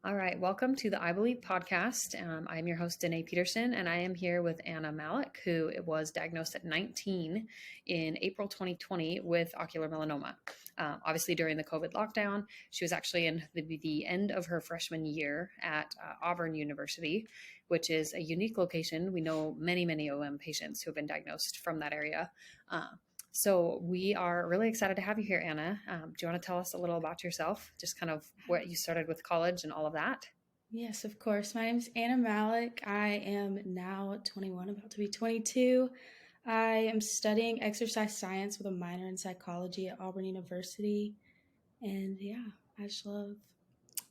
All right, welcome to the I Believe podcast. I'm your host, Danae Peterson, and I am here with Anna Malloch, who was diagnosed at 19 in April 2020 with ocular melanoma. Obviously, during the COVID lockdown, she was actually in the end of her freshman year at Auburn University, which is a unique location. We know many OM patients who have been diagnosed from that area. So we are really excited to have you here, Anna. Do you want to tell us a little about yourself, just kind of what you started with college and all of that? Yes, of course. My name is Anna Malloch. I am now 21, about to be 22. I am studying exercise science with a minor in psychology at Auburn University. And yeah, I just love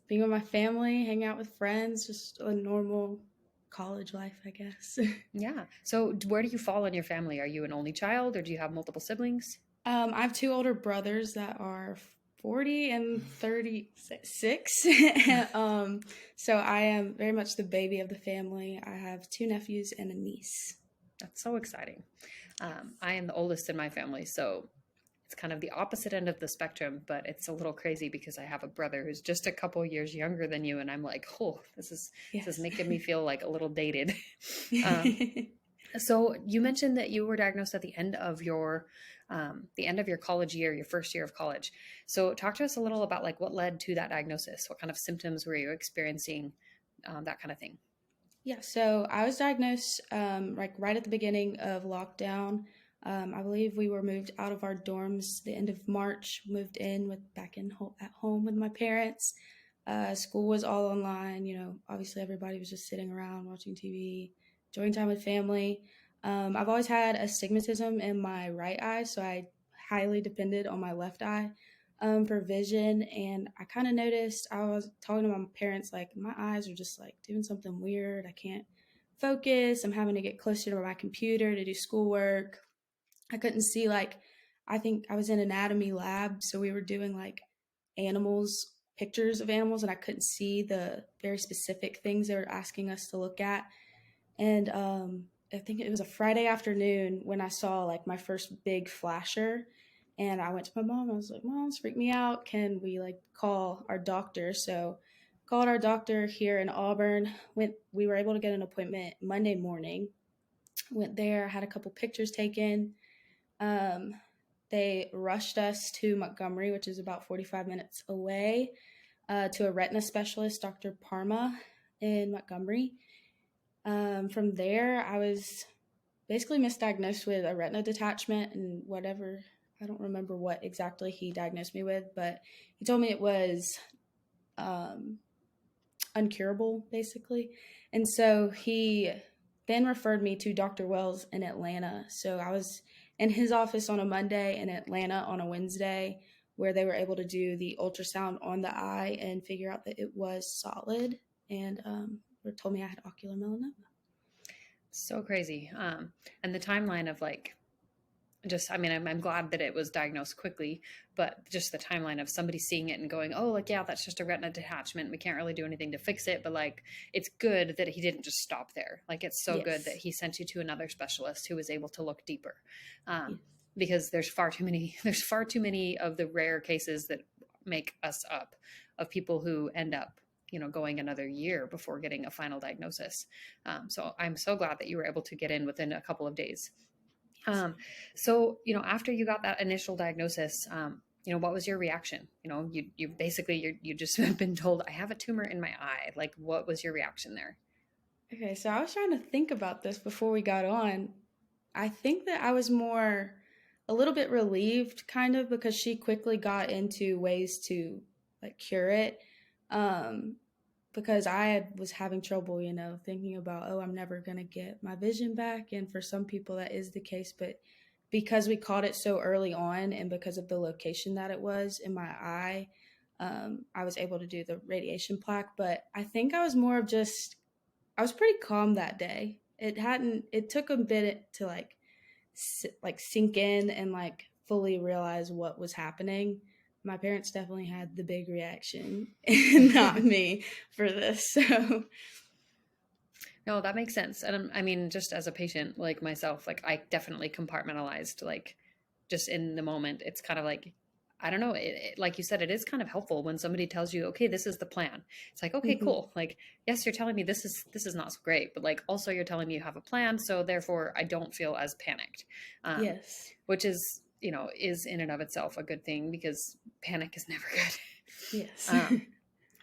being with my family, hanging out with friends, just a normal college life, I guess. Yeah. So where do you fall in your family? Are you an only child or do you have multiple siblings? I have two older brothers that are 40 and 36. So I am very much the baby of the family. I have two nephews and a niece. That's so exciting. I am the oldest in my family, so it's kind of the opposite end of the spectrum, but it's a little crazy because I have a brother who's just a couple years younger than you, and I'm like, oh, this is Yes. making me feel like a little dated. Um, So you mentioned that you were diagnosed at the end of your college year, your first year of college. So talk to us a little about like what led to that diagnosis. What kind of symptoms were you experiencing? That kind of thing. Yeah, so I was diagnosed like right at the beginning of lockdown. I believe we were moved out of our dorms the end of March, moved in with back in at home with my parents. School was all online. Obviously everybody was just sitting around watching TV, enjoying time with family. I've always had astigmatism in my right eye, so I highly depended on my left eye for vision. And I kind of noticed, I was talking to my parents, like, my eyes are just like doing something weird. I can't focus. I'm having to get closer to my computer to do schoolwork. I couldn't see, like, I think I was in anatomy lab, so we were doing like animals, pictures of animals, and I couldn't see the very specific things they were asking us to look at. And I think it was a Friday afternoon when I saw like my first big flasher. And I went to my mom. I was like, "Mom, it's freaked me out. Can we like call our doctor?" So called our doctor here in Auburn. We were able to get an appointment Monday morning. Went there, had a couple pictures taken. Um, they rushed us to Montgomery, which is about 45 minutes away, to a retina specialist, Dr. Parma, in Montgomery. From there, I was basically misdiagnosed with a retina detachment and whatever. I don't remember what exactly he diagnosed me with, but he told me it was um, uncurable, basically. And so he then referred me to Dr. Wells in Atlanta. So I was in his office on a Monday and Atlanta on a Wednesday, where they were able to do the ultrasound on the eye and figure out that it was solid. And they told me I had ocular melanoma. So crazy. And the timeline of like, just, I mean, I'm glad that it was diagnosed quickly, but just the timeline of somebody seeing it and going, oh, like, yeah, that's just a retina detachment. We can't really do anything to fix it. But like, it's good that he didn't just stop there. Like, it's so good that Yes. he sent you to another specialist who was able to look deeper. Yes. Because there's far too many of the rare cases that make us up of people who end up going another year before getting a final diagnosis. So I'm so glad that you were able to get in within a couple of days. Yes. So, after you got that initial diagnosis, what was your reaction? You basically, you just have been told, I have a tumor in my eye. Like, what was your reaction there? Okay, so I was trying to think about this before we got on. I think that I was a little bit relieved, kind of, because she quickly got into ways to like cure it. Um, because was having trouble, thinking about, oh, I'm never going to get my vision back. And for some people, that is the case. But because we caught it so early on and because of the location that it was in my eye, I was able to do the radiation plaque. But I think I was more of just, I was pretty calm that day. It took a bit to like sink in and like fully realize what was happening. My parents definitely had the big reaction and not me for this. So No, that makes sense. And I mean, just as a patient like myself, like I definitely compartmentalized, like just in the moment. It's kind of like I don't know, like you said, it is kind of helpful when somebody tells you, okay, this is the plan. It's like, okay, Hmm. cool. Like, yes, you're telling me this is not so great, but like also you're telling me you have a plan, so therefore I don't feel as panicked. Yes. Which is, is in and of itself a good thing because panic is never good. Yes.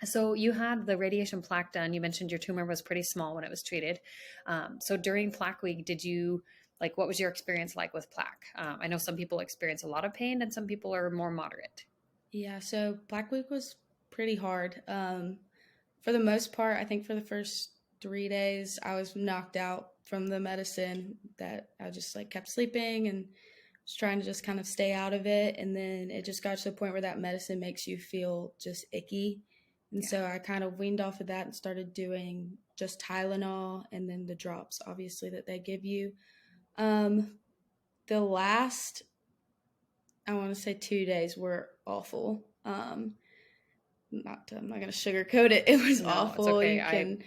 So you had the radiation plaque done. You mentioned your tumor was pretty small when it was treated. So during plaque week, did you like what was your experience like with plaque? I know some people experience a lot of pain and some people are more moderate. Yeah, so Black Week was pretty hard. For the most part, I think for the first 3 days, I was knocked out from the medicine that I just like kept sleeping and was trying to just kind of stay out of it. And then it just got to the point where that medicine makes you feel just icky. And Yeah. so I kind of weaned off of that and started doing just Tylenol and then the drops, obviously, that they give you. Um, the last, I want to say 2 days were awful. I'm not going to sugarcoat it. It was No, it's awful. okay. You I can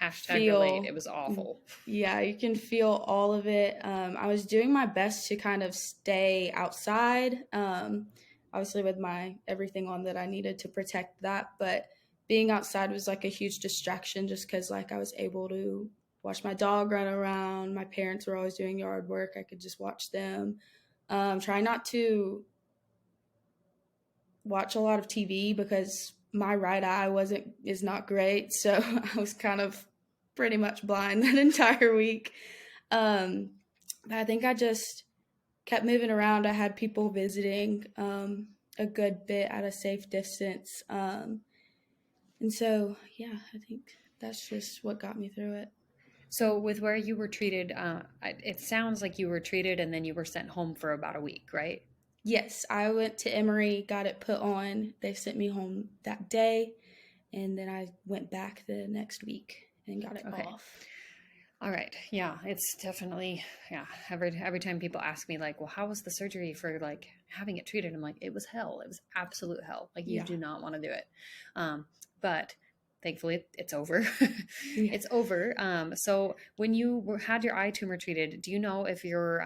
hashtag relate. It feel, was awful. yeah, you can feel all of it. I was doing my best to kind of stay outside, obviously with my everything on that I needed to protect that, but being outside was like a huge distraction just because like I was able to watch my dog run around. My parents were always doing yard work. I could just watch them. Try not to watch a lot of TV because my right eye wasn't is not great, so I was kind of pretty much blind that entire week. Um, but I think I just kept moving around. I had people visiting a good bit at a safe distance, and so yeah, I think that's just what got me through it. So with where you were treated, it sounds like you were treated and then you were sent home for about a week, right? Yes, I went to Emory, got it put on. They sent me home that day, and then I went back the next week and got it Okay. off. All right. Yeah, it's definitely, yeah. Every time people ask me like, "Well, how was the surgery for like having it treated?" I'm like, "It was hell. It was absolute hell. Like you Yeah. do not want to do it." But thankfully it's over. Yeah. It's over. So when you had your eye tumor treated, do you know if your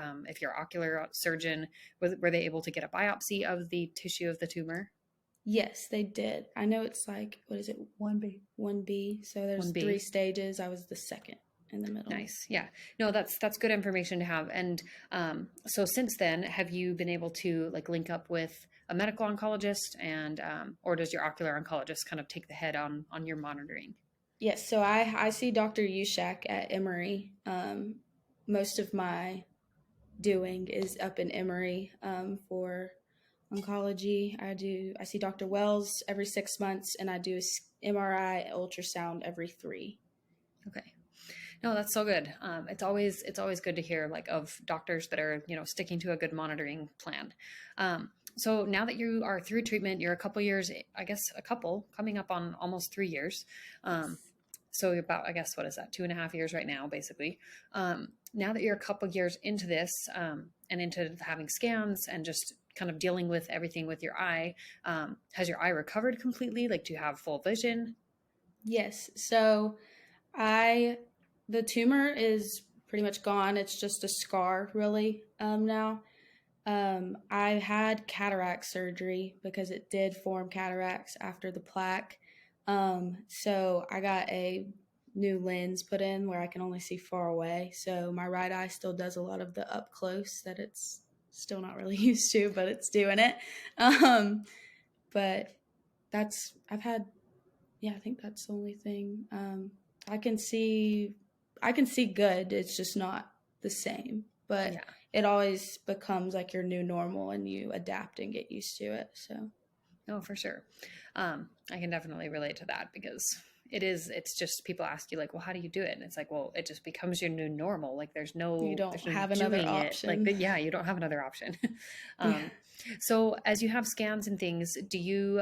ocular surgeon were they able to get a biopsy of the tissue of the tumor? Yes, they did. I know it's like, what is it? 1B. 1B. So there's One three B. stages. I was the second in the middle. Nice. Yeah. No, that's good information to have. And so since then, have you been able to like link up with a medical oncologist and or does your ocular oncologist kind of take the head on your monitoring? Yes, so I see Dr. Yushak at Emory. Most of my doing is up in Emory for oncology. I see Dr. Wells every 6 months, and I do MRI ultrasound every three. Okay. No, that's so good. It's always good to hear like of doctors that are sticking to a good monitoring plan. So now that you are through treatment, you're a couple years, I guess a couple coming up on almost 3 years. Um, Yes. so about I guess what is that 2.5 years right now basically. Now that you're a couple years into this and into having scans and just kind of dealing with everything with your eye, has your eye recovered completely? Like, do you have full vision? Yes. So I the tumor is pretty much gone. It's just a scar really now. I had cataract surgery because it did form cataracts after the plaque. So I got a new lens put in where I can only see far away. So my right eye still does a lot of the up close that it's still not really used to, but it's doing it. Um, but I've had, yeah, I think that's the only thing. I can see, I can see good. It's just not the same, but Yeah. it always becomes like your new normal and you adapt and get used to it. So Oh, for sure. I can definitely relate to that because it's just people ask you like, well, how do you do it? And it's like, well, it just becomes your new normal. Like you there's don't no have another doing it. Like, option. yeah, you don't have another option. Yeah. um, so as you have scans and things, do you,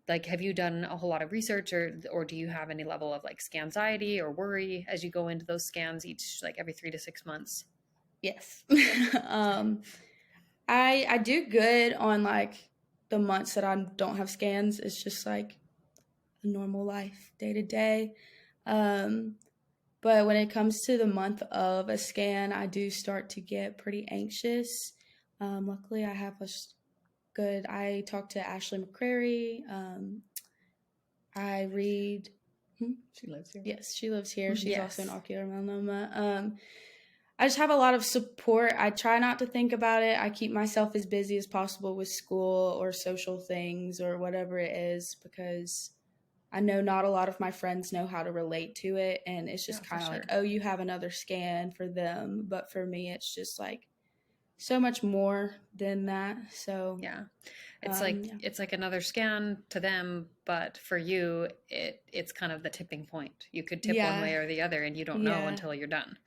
like, have you done a whole lot of research or do you have any level of like scanxiety or worry as you go into those scans each, like every 3 to 6 months? Yes. um, I do good on like the months that I don't have scans. It's just like a normal life day to day. Um, But when it comes to the month of a scan, I do start to get pretty anxious. Luckily, I have a good. I talked to Ashley McCrary. I read. She lives here. Yes, she lives here. She's Yes. also an ocular melanoma. I just have a lot of support. I try not to think about it. I keep myself as busy as possible with school or social things or whatever it is, because I know not a lot of my friends know how to relate to it. And it's just kind of like, oh, you have another scan for them. But for me, it's just like so much more than that. So yeah, it's like another scan to them, but for you, it's kind of the tipping point. You could tip one way or the other, and you don't know until you're done.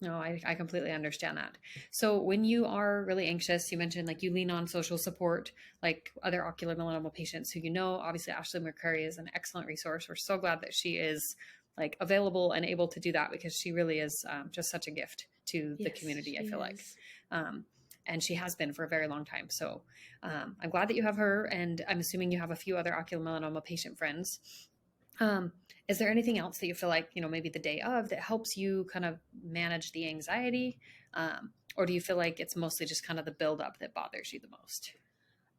No, I completely understand that. So when you are really anxious, you mentioned like you lean on social support, like other ocular melanoma patients who obviously Ashley McCurry is an excellent resource. We're so glad that she is like available and able to do that, because she really is just such a gift to the community, I feel like. And she has been for a very long time. So I'm glad that you have her, and I'm assuming you have a few other ocular melanoma patient friends. Is there anything else that you feel like, maybe the day of, that helps you kind of manage the anxiety? Or do you feel like it's mostly just kind of the buildup that bothers you the most?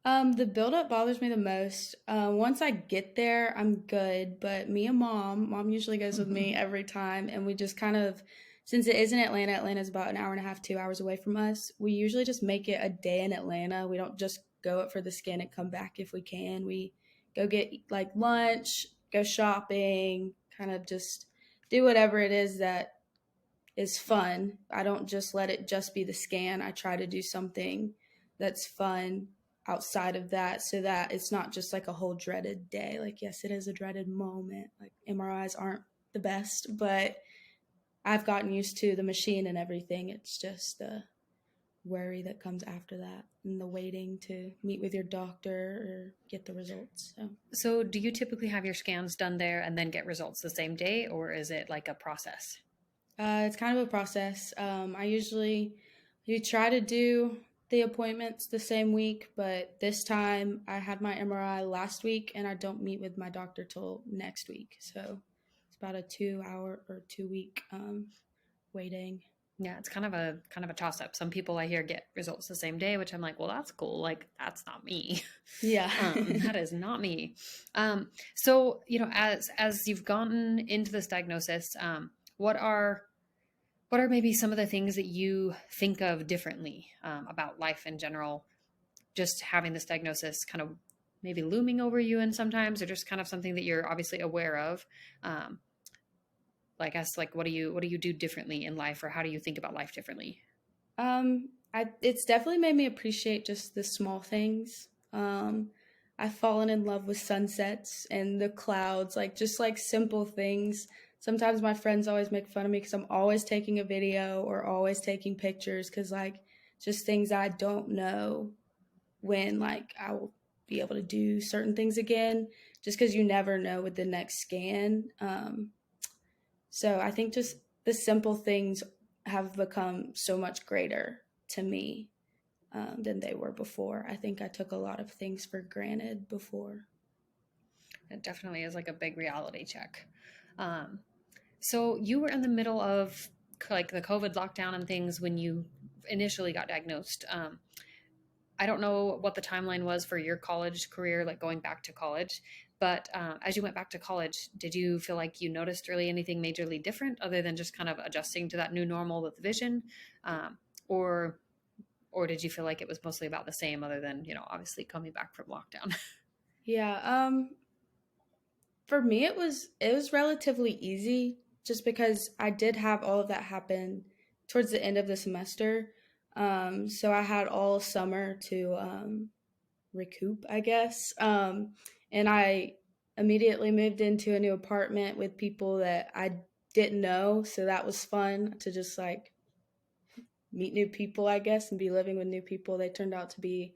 The buildup bothers me the most. Once I get there, I'm good. But me and mom usually goes with me every time. And we just kind of, since it is in Atlanta, Atlanta's about an hour and a half, 2 hours away from us. We usually just make it a day in Atlanta. We don't just go up for the scan and come back if we can. We go get like lunch, go shopping, kind of just do whatever it is that is fun. I don't just let it just be the scan. I try to do something that's fun outside of that, so that it's not just like a whole dreaded day. Like, yes, it is a dreaded moment. Like, MRIs aren't the best, but I've gotten used to the machine and everything. It's just the worry that comes after that, and the waiting to meet with your doctor or get the results. So do you typically have your scans done there and then get results the same day, or is it like a process? It's kind of a process. You try to do the appointments the same week, but this time I had my MRI last week and I don't meet with my doctor till next week. So it's about a 2 hour or 2 week waiting. Yeah, it's kind of a toss up. Some people I hear get results the same day, which I'm like, well, that's cool. Like, that's not me. Yeah. That is not me. So, as you've gotten into this diagnosis, what are maybe some of the things that you think of differently about life in general, just having this diagnosis kind of maybe looming over you, and sometimes, or just kind of something that you're obviously aware of? Like us, like what do you do differently in life, or how do you think about life differently? It's definitely made me appreciate just the small things. I've fallen in love with sunsets and the clouds, like just like simple things. Sometimes my friends always make fun of me because I'm always taking a video or always taking pictures, because like just things I don't know when like I will be able to do certain things again, just because you never know with the next scan. So I think just the simple things have become so much greater to me than they were before. I think I took a lot of things for granted before. It definitely is like a big reality check. So you were in the middle of like the COVID lockdown and things when you initially got diagnosed. I don't know what the timeline was for your college career, like going back to college, but as you went back to college, did you feel like you noticed really anything majorly different other than just kind of adjusting to that new normal with vision? Or did you feel like it was mostly about the same, other than, obviously coming back from lockdown? Yeah. For me, it was relatively easy, just because I did have all of that happen towards the end of the semester. So I had all summer to recoup, I guess. And I immediately moved into a new apartment with people that I didn't know. So that was fun to just like meet new people, I guess, and be living with new people. They turned out to be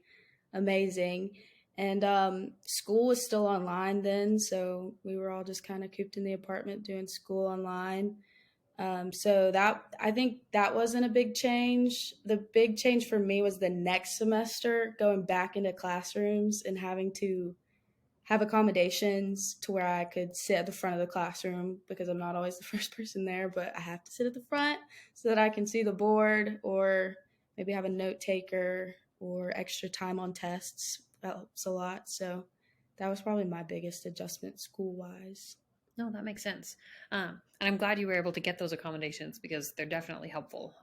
amazing. And school was still online then. So we were all just kind of cooped in the apartment doing school online. So that, I think that wasn't a big change. The big change for me was the next semester going back into classrooms and having to have accommodations to where I could sit at the front of the classroom, because I'm not always the first person there, but I have to sit at the front so that I can see the board, or maybe have a note taker. or extra time on tests helps a lot. So that was probably my biggest adjustment school wise. No, that makes sense. And I'm glad you were able to get those accommodations because they're definitely helpful.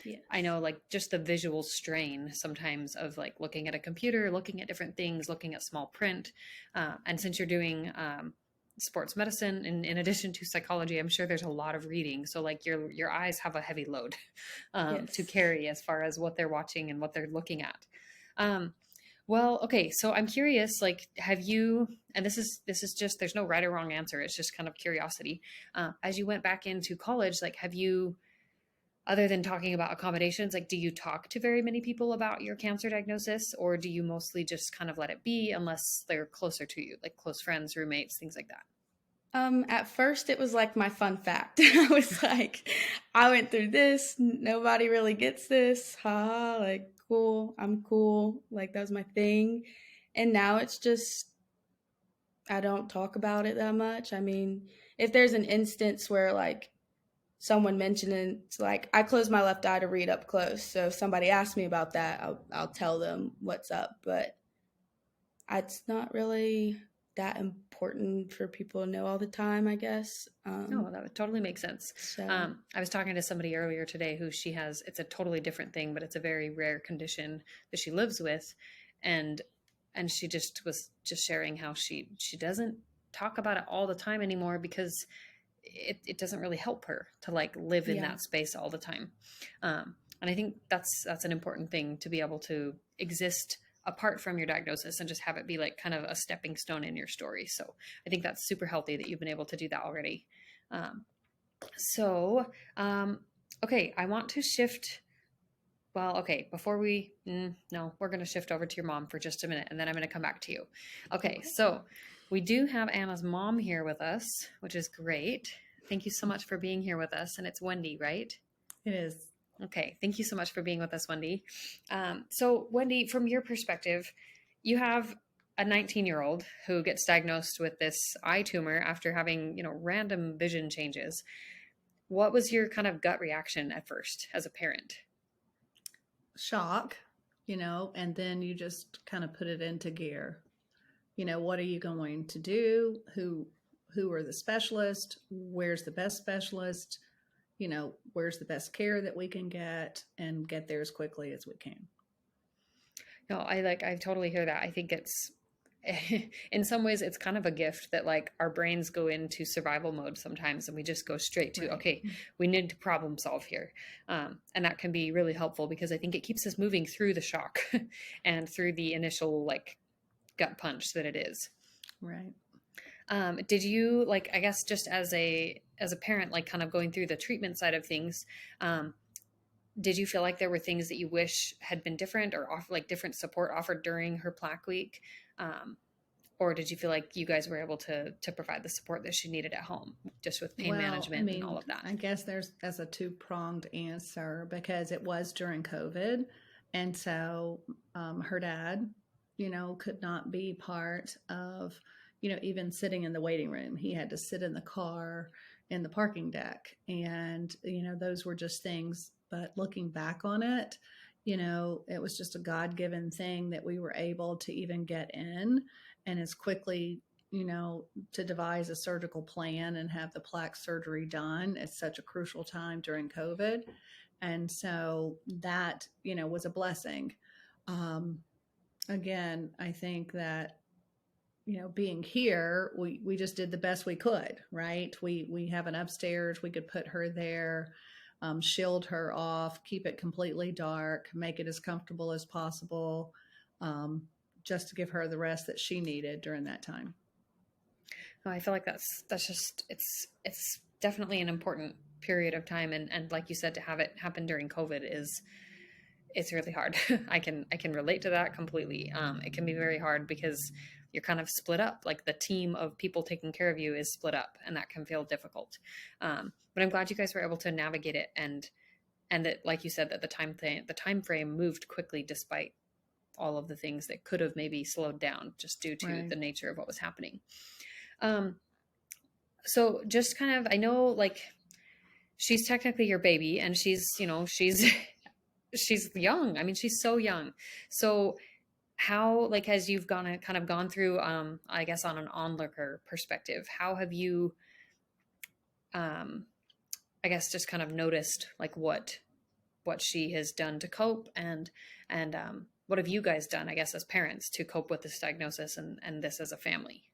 Yes. I know like just the visual strain sometimes of like looking at a computer, looking at different things, looking at small print. And since you're doing sports medicine in addition to psychology, I'm sure there's a lot of reading. So like your eyes have a heavy load to Yes. carry as far as what they're watching and what they're looking at. Um, well, okay, so I'm curious, like, have you, and this is just, there's no right or wrong answer. It's just kind of curiosity. As you went back into college, like, have you, other than talking about accommodations, like, do you talk to very many people about your cancer diagnosis, or do you mostly just kind of let it be unless they're closer to you, like close friends, roommates, things like that? At first it was like my fun fact. I was like, I went through this, nobody really gets this. Haha, like cool, I'm cool. Like that was my thing. And now it's just I don't talk about it that much. I mean, if there's an instance where like someone mentioned it, it's like I close my left eye to read up close. So if somebody asks me about that, I'll tell them what's up. But it's not really that important for people to know all the time, I guess. No, that would totally make sense. So I was talking to somebody earlier today who she has, it's a totally different thing, but it's a very rare condition that she lives with. And she just was just sharing how she doesn't talk about it all the time anymore because it doesn't really help her to like live in yeah, that space all the time. And I think that's an important thing to be able to exist apart from your diagnosis and just have it be like kind of a stepping stone in your story. So I think that's super healthy that you've been able to do that already. Um, so, okay, I want to shift. Well, okay, before no, we're going to shift over to your mom for just a minute and then I'm going to come back to you. Okay, so we do have Anna's mom here with us, which is great. Thank you so much for being here with us. And it's Wendy, right? It is. Okay, thank you so much for being with us, Wendy. So, Wendy, from your perspective, you have a 19-year-old who gets diagnosed with this eye tumor after having, random vision changes. What was your kind of gut reaction at first as a parent? Shock, and then you just kind of put it into gear. What are you going to do? Who are the specialists? Where's the best specialist? Where's the best care that we can get and get there as quickly as we can. No, I totally hear that. I think it's in some ways it's kind of a gift that like our brains go into survival mode sometimes and we just go straight to, Right. Okay, we need to problem solve here. And that can be really helpful because I think it keeps us moving through the shock and through the initial like gut punch that it is. Right. Did you like, I guess just as a parent, like kind of going through the treatment side of things, did you feel like there were things that you wish had been different or like different support offered during her plaque week? Or did you feel like you guys were able to provide the support that she needed at home, just with pain management and all of that? I guess that's a two-pronged answer because it was during COVID. And so her dad, could not be part of, even sitting in the waiting room. He had to sit in the car in the parking deck. And, those were just things. But looking back on it, it was just a God-given thing that we were able to even get in and as quickly, to devise a surgical plan and have the plaque surgery done at such a crucial time during COVID. And so that, was a blessing. Again, I think that, being here, we just did the best we could, right? We have an upstairs, we could put her there, shield her off, keep it completely dark, make it as comfortable as possible, just to give her the rest that she needed during that time. I feel like that's just it's definitely an important period of time, and like you said, to have it happen during COVID it's really hard. I can relate to that completely. It can be very hard because you're kind of split up. Like the team of people taking care of you is split up, and that can feel difficult. But I'm glad you guys were able to navigate it, and that, like you said, that the time frame moved quickly despite all of the things that could have maybe slowed down just due to Right. the nature of what was happening. So just kind of, I know like she's technically your baby and she's she's young. I mean, she's so young. So how, like, as you've gone through, I guess on an onlooker perspective, how have you, um, I guess, just kind of noticed like what she has done to cope, and what have you guys done, I guess, as parents to cope with this diagnosis and this as a family?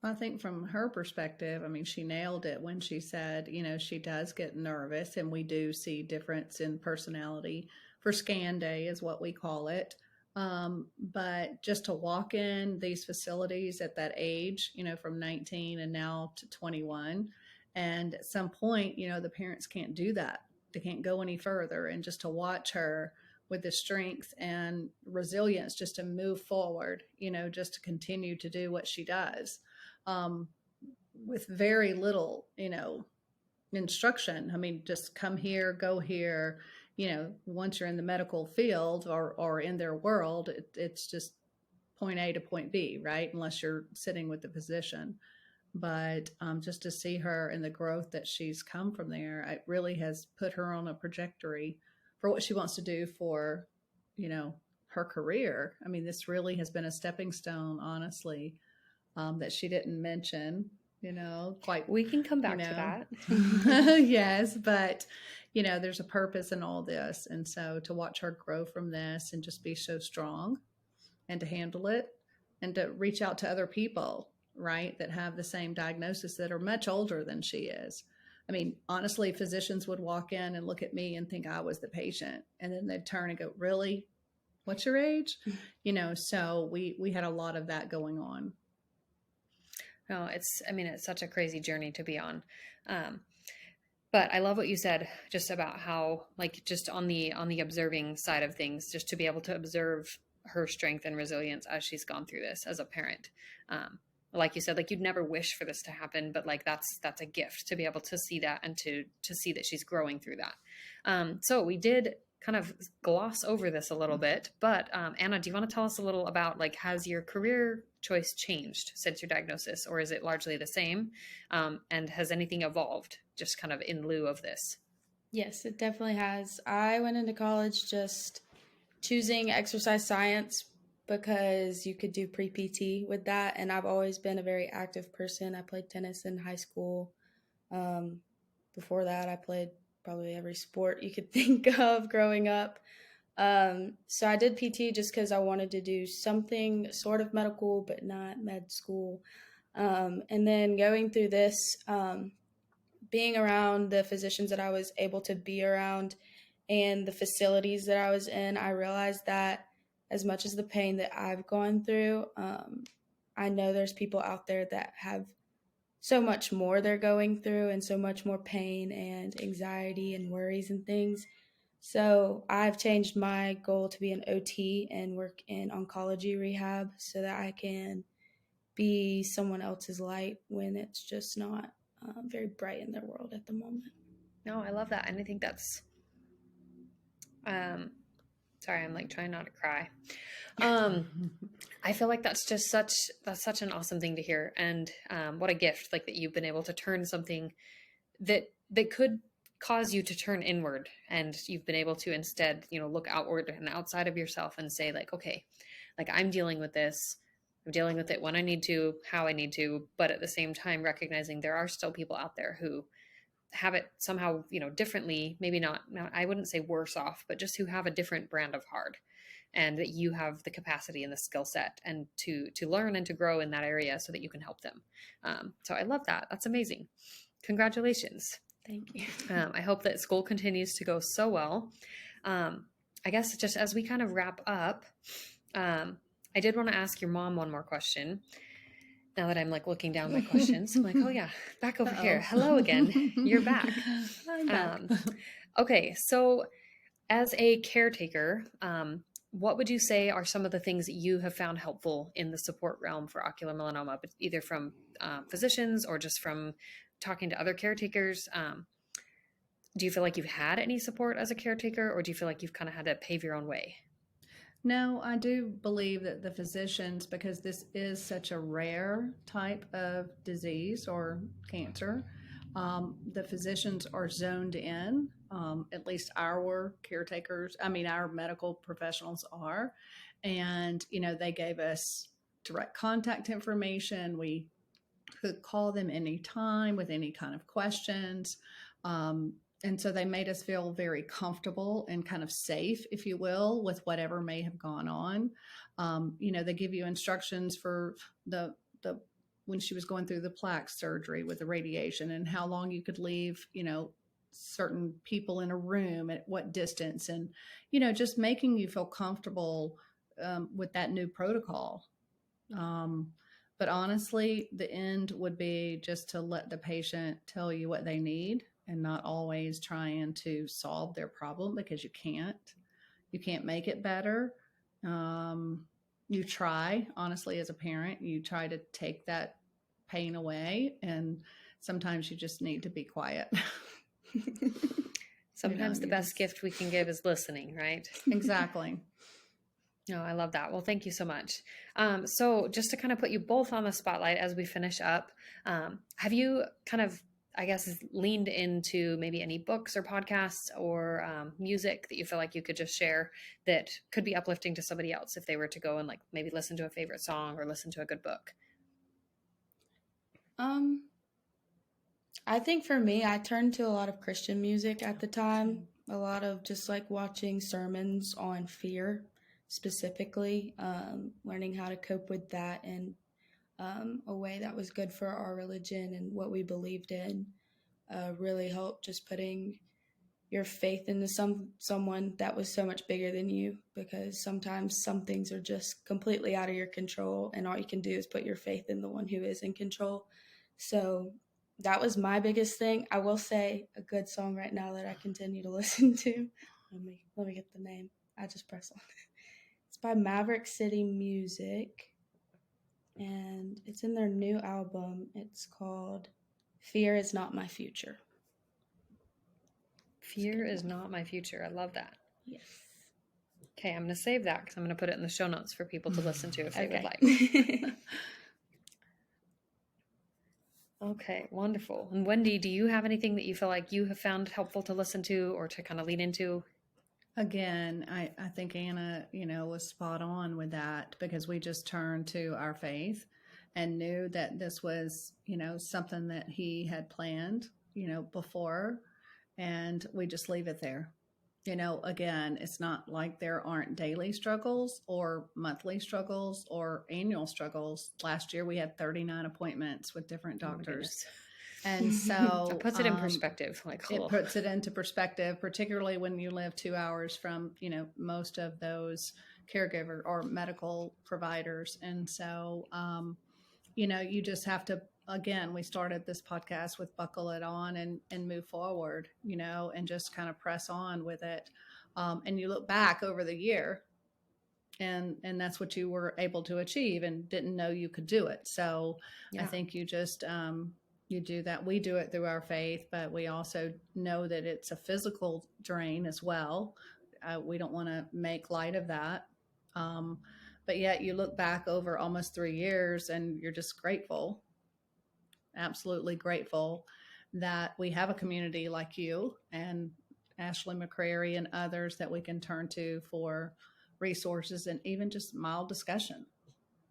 I think from her perspective, I mean, she nailed it when she said, she does get nervous, and we do see difference in personality for scan day is what we call it. But just to walk in these facilities at that age, from 19 and now to 21, and at some point, the parents can't do that. They can't go any further. And just to watch her with the strength and resilience just to move forward, just to continue to do what she does, with very little, instruction. I mean, just come here, go here. Once you're in the medical field or in their world, it's just point A to point B, right? Unless you're sitting with the physician. But just to see her and the growth that she's come from there, it really has put her on a trajectory for what she wants to do for, her career. I mean, this really has been a stepping stone, honestly, that she didn't mention, quite. We can come back to that. Yes, but, there's a purpose in all this. And so to watch her grow from this and just be so strong and to handle it and to reach out to other people, right, that have the same diagnosis that are much older than she is. I mean, honestly, physicians would walk in and look at me and think I was the patient. And then they'd turn and go, really? What's your age? So we had a lot of that going on. No, it's such a crazy journey to be on. But I love what you said just about how, like, just on the observing side of things, just to be able to observe her strength and resilience as she's gone through this as a parent. Like you said, like, you'd never wish for this to happen, but like that's a gift to be able to see that and to see that she's growing through that. So we did kind of gloss over this a little bit, but Anna, do you want to tell us a little about, like, has your career choice changed since your diagnosis, or is it largely the same? And has anything evolved just kind of in lieu of this? Yes, it definitely has. I went into college just choosing exercise science because you could do pre-PT with that, and I've always been a very active person. I played tennis in high school. Before that, I played probably every sport you could think of growing up. So I did PT just because I wanted to do something sort of medical, but not med school. And then going through this, being around the physicians that I was able to be around and the facilities that I was in, I realized that as much as the pain that I've gone through, I know there's people out there that have so much more they're going through and so much more pain and anxiety and worries and things. So I've changed my goal to be an OT and work in oncology rehab so that I can be someone else's light when it's just not very bright in their world at the moment. No, I love that. And I think that's, sorry, I'm like trying not to cry. I feel like that's such an awesome thing to hear. And what a gift, like, that you've been able to turn something that could cause you to turn inward, and you've been able to instead, look outward and outside of yourself and say, like, okay, like, I'm dealing with this. I'm dealing with it when I need to, how I need to, but at the same time, recognizing there are still people out there who have it somehow, differently, maybe not, I wouldn't say worse off, but just who have a different brand of hard, and that you have the capacity and the skill set and to learn and to grow in that area so that you can help them. So I love that. That's amazing. Congratulations. Thank you. I hope that school continues to go so well. I guess just as we kind of wrap up, I did want to ask your mom one more question. Now that I'm like looking down my questions, I'm like, oh yeah, back over here. Hello again. You're back. I'm back. Okay. So as a caretaker, what would you say are some of the things that you have found helpful in the support realm for ocular melanoma, but either from physicians or just from talking to other caretakers? Do you feel like you've had any support as a caretaker, or do you feel like you've kind of had to pave your own way? No, I do believe that the physicians, because this is such a rare type of disease or cancer, the physicians are zoned in At least our caretakers, our medical professionals are. And, they gave us direct contact information. We could call them anytime with any kind of questions. And so they made us feel very comfortable and kind of safe, if you will, with whatever may have gone on. They give you instructions for the when she was going through the plaque surgery with the radiation and how long you could leave, certain people in a room at what distance, and, just making you feel comfortable with that new protocol. But honestly, the end would be just to let the patient tell you what they need and not always trying to solve their problem, because you can't make it better. You try, honestly, as a parent, you try to take that pain away, and sometimes you just need to be quiet. Sometimes the best gift we can give is listening, right? Exactly. No, I love that. Well, thank you so much. So just to kind of put you both on the spotlight as we finish up, have you kind of, I guess, leaned into maybe any books or podcasts or music that you feel like you could just share that could be uplifting to somebody else if they were to go and like maybe listen to a favorite song or listen to a good book? I think for me, I turned to a lot of Christian music at the time, a lot of just like watching sermons on fear specifically, learning how to cope with that in a way that was good for our religion and what we believed in, really helped just putting your faith into someone that was so much bigger than you, because sometimes some things are just completely out of your control and all you can do is put your faith in the one who is in control. So that was my biggest thing. I will say a good song right now that I continue to listen to. Let me get the name. I just press on it. It's by Maverick City Music, and it's in their new album. It's called Fear Is Not My Future. Fear is not my future. I love that. Yes. Okay, I'm going to save that because I'm going to put it in the show notes for people to listen to if they would like. Okay, wonderful. And Wendy, do you have anything that you feel like you have found helpful to listen to or to kind of lean into? Again, I think Anna, was spot on with that, because we just turned to our faith and knew that this was, something that he had planned, before, and we just leave it there. Again, it's not like there aren't daily struggles or monthly struggles or annual struggles. Last year we had 39 appointments with different doctors. And so it puts it in perspective. It puts it into perspective, particularly when you live 2 hours from, most of those caregiver or medical providers. And so, you just have to, again, we started this podcast with buckle it on and move forward, and just kind of press on with it. And you look back over the year and that's what you were able to achieve and didn't know you could do it. So yeah. I think you just, you do that. We do it through our faith, but we also know that it's a physical drain as well. We don't want to make light of that. But yet you look back over almost 3 years and you're just grateful, absolutely grateful that we have a community like you and Ashley McCrary and others that we can turn to for resources and even just mild discussion.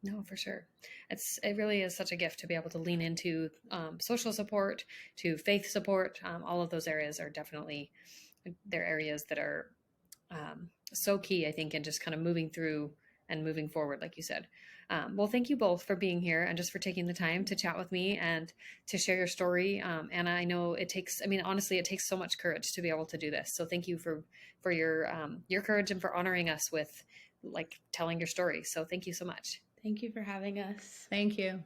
No, for sure. It really is such a gift to be able to lean into social support, to faith support. All of those areas are definitely, they're areas that are so key, I think, in just kind of moving through and moving forward, like you said. Well, thank you both for being here and just for taking the time to chat with me and to share your story. Anna, I know honestly, it takes so much courage to be able to do this. So thank you for your courage and for honoring us with telling your story. So thank you so much. Thank you for having us. Thank you.